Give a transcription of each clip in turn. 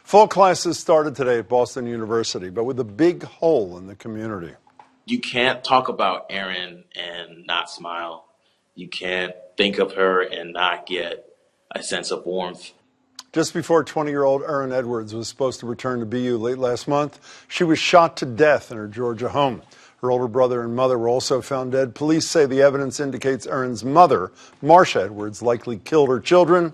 Fall classes started today at Boston University, but with a big hole in the community. You can't talk about Erin and not smile. You can't think of her and not get a sense of warmth. Just before 20-year-old Erin Edwards was supposed to return to BU late last month, she was shot to death in her Georgia home. Her older brother and mother were also found dead. Police say the evidence indicates Erin's mother, Marcia Edwards, likely killed her children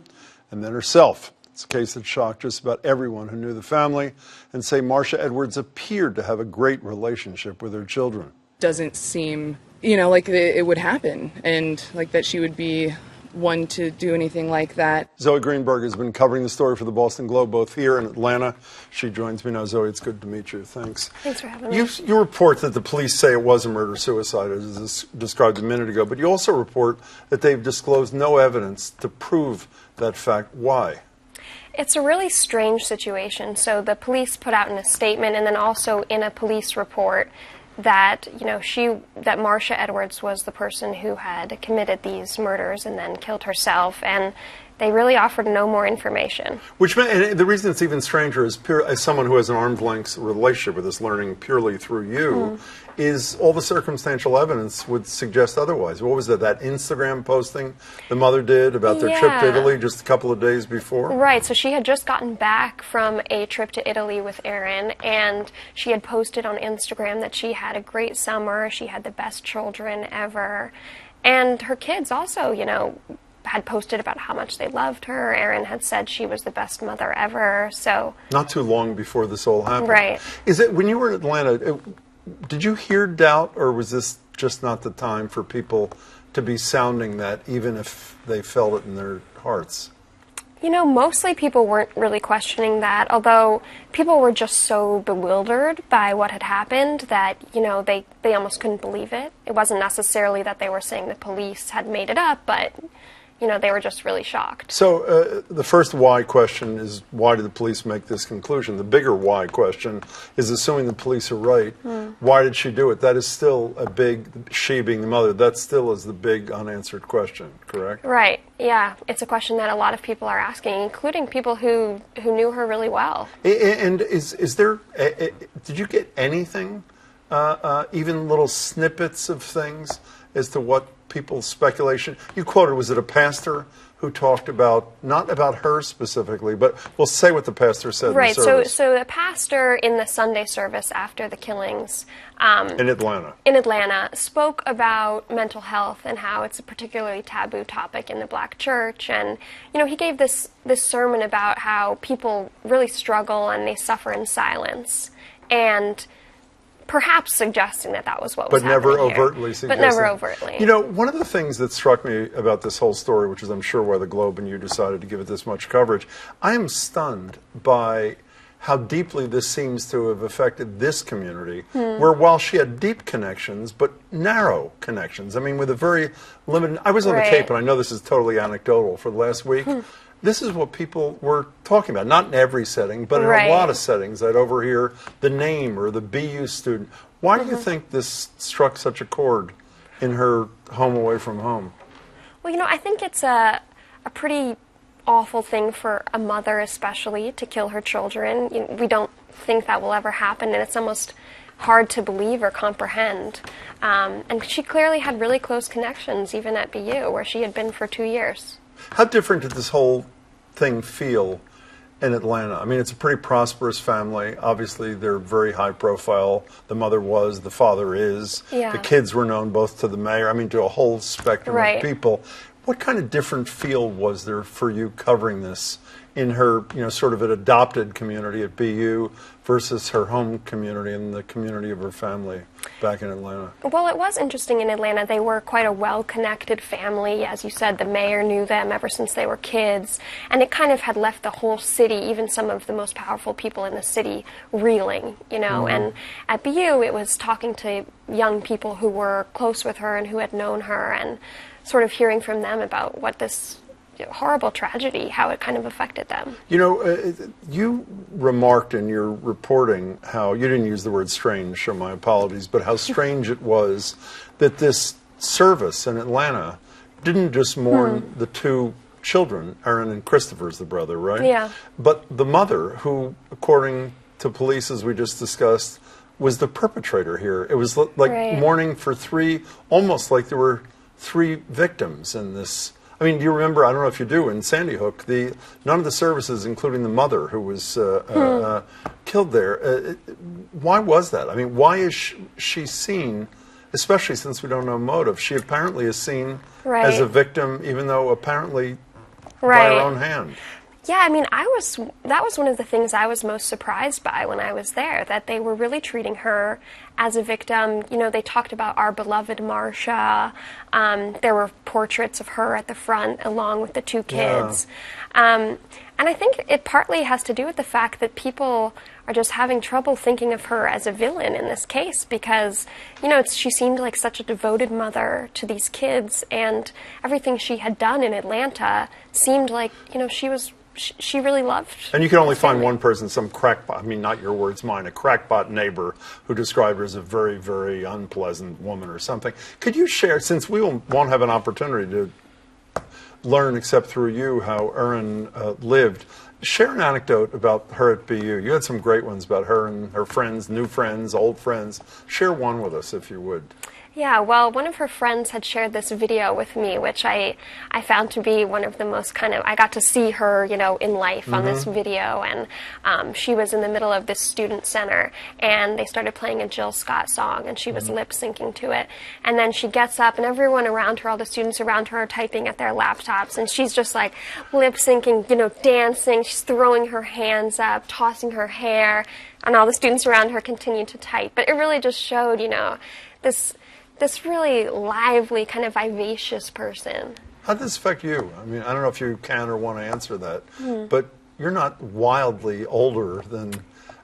and then herself. It's a case that shocked just about everyone who knew the family, and say Marcia Edwards appeared to have a great relationship with her children. Doesn't seem, like it would happen, and like that she would be one to do anything like that. Zoe Greenberg has been covering the story for the Boston Globe, both here and Atlanta. She joins me now. Zoe, it's good to meet you. Thanks. Thanks for having me. You report that the police say it was a murder-suicide, as described a minute ago, but you also report that they've disclosed no evidence to prove that fact. Why? It's a really strange situation. So the police put out in a statement and then also in a police report that, that Marcia Edwards was the person who had committed these murders and then killed herself, and they really offered no more information. And the reason it's even stranger is, as someone who has an arm's length relationship with this, learning purely through you, is all the circumstantial evidence would suggest otherwise. What was it, that Instagram posting the mother did about their trip to Italy just a couple of days before? Right, so she had just gotten back from a trip to Italy with Erin, and she had posted on Instagram that she had a great summer, she had the best children ever, and her kids also, had posted about how much they loved her. Erin had said she was the best mother ever, so... Not too long before this all happened. Right. Is it, when you were in Atlanta, did you hear doubt, or was this just not the time for people to be sounding that, even if they felt it in their hearts? Mostly people weren't really questioning that, although people were just so bewildered by what had happened that, they almost couldn't believe it. It wasn't necessarily that they were saying the police had made it up, but... they were just really shocked. So the first why question is, why did the police make this conclusion? The bigger why question is, assuming the police are right, why did she do it? That is still a big, she being the mother, that still is the big unanswered question, correct? Right, yeah. It's a question that a lot of people are asking, including people who knew her really well. And is there, did you get anything, even little snippets of things as to what people's speculation? You quoted, was it a pastor who talked about, not about her specifically, but we'll say what the pastor said right, in the service. So the pastor in the Sunday service after the killings in Atlanta spoke about mental health and how it's a particularly taboo topic in the black church, and he gave this sermon about how people really struggle and they suffer in silence, and perhaps suggesting that was what was happening here. But never overtly. One of the things that struck me about this whole story, which is I'm sure why the Globe and you decided to give it this much coverage, I am stunned by how deeply this seems to have affected this community, where while she had deep connections, but narrow connections, with a very limited... I was on the Cape, and I know this is totally anecdotal, for the last week. This is what people were talking about, not in every setting, but in a lot of settings. I'd overhear the name or the BU student. Why do you think this struck such a chord in her home away from home? Well, I think it's a pretty awful thing for a mother especially to kill her children. We don't think that will ever happen, and it's almost hard to believe or comprehend. And she clearly had really close connections, even at BU, where she had been for 2 years. How different did this whole thing feel in Atlanta? It's a pretty prosperous family. Obviously, they're very high profile. The mother was, the father is. Yeah. The kids were known both to the mayor, to a whole spectrum of people. What kind of different feel was there for you covering this in her, sort of an adopted community at BU versus her home community and the community of her family back in Atlanta? Well, it was interesting in Atlanta. They were quite a well-connected family. As you said, the mayor knew them ever since they were kids. And it kind of had left the whole city, even some of the most powerful people in the city, reeling, And at BU, it was talking to young people who were close with her and who had known her, and sort of hearing from them about what this horrible tragedy, how it kind of affected them. You remarked in your reporting how, you didn't use the word strange, so my apologies, but how strange it was that this service in Atlanta didn't just mourn the two children. Erin and Christopher's the brother, right? Yeah. But the mother, who, according to police, as we just discussed, was the perpetrator here. It was like mourning for almost like there were 3 victims in this. I mean, do you remember, I don't know if you do, in Sandy Hook, none of the services, including the mother who was killed there. Why was that? I mean, why is she seen, especially since we don't know motive? She apparently is seen as a victim, even though apparently by her own hand. Yeah, I mean, that was one of the things I was most surprised by when I was there, that they were really treating her as a victim. You know, they talked about our beloved Marcia. There were portraits of her at the front along with the 2 kids. Yeah. And I think it partly has to do with the fact that people are just having trouble thinking of her as a villain in this case because, you know, she seemed like such a devoted mother to these kids, and everything she had done in Atlanta seemed like, you know, she really loved. And you can only find one person, some crackpot, I mean, not your words, mine, a crackpot neighbor who described her as a very, very unpleasant woman or something. Could you share, since we won't have an opportunity to learn except through you how Erin lived, share an anecdote about her at BU. You had some great ones about her and her friends, new friends, old friends. Share one with us if you would. Yeah, well, one of her friends had shared this video with me, which I found to be one of the most I got to see her, you know, in life on this video, and she was in the middle of this student center, and they started playing a Jill Scott song, and she was lip-syncing to it, and then she gets up, and everyone around her, all the students around her are typing at their laptops, and she's just like lip-syncing, you know, dancing, she's throwing her hands up, tossing her hair, and all the students around her continue to type, but it really just showed, you know, this really lively, kind of vivacious person. How did this affect you? I mean, I don't know if you can or want to answer that, but you're not wildly older than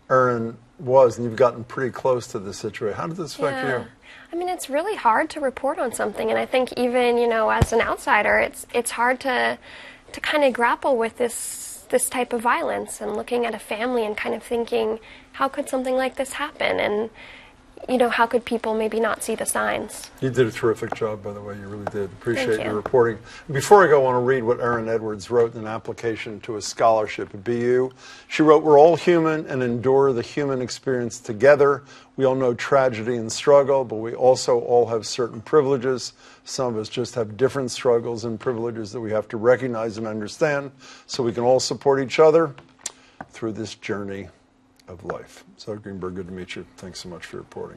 Erin was, and you've gotten pretty close to this situation. How did this affect you? I mean, it's really hard to report on something, and I think even, you know, as an outsider, it's hard to kind of grapple with this type of violence and looking at a family and kind of thinking, how could something like this happen? And you know, how could people maybe not see the signs? You did a terrific job, by the way. You really did. Appreciate your reporting. Before I go, I want to read what Erin Edwards wrote in an application to a scholarship at BU. She wrote, "We're all human and endure the human experience together. We all know tragedy and struggle, but we also all have certain privileges. Some of us just have different struggles and privileges that we have to recognize and understand so we can all support each other through this journey of life." Zoe Greenberg, good to meet you. Thanks so much for your reporting.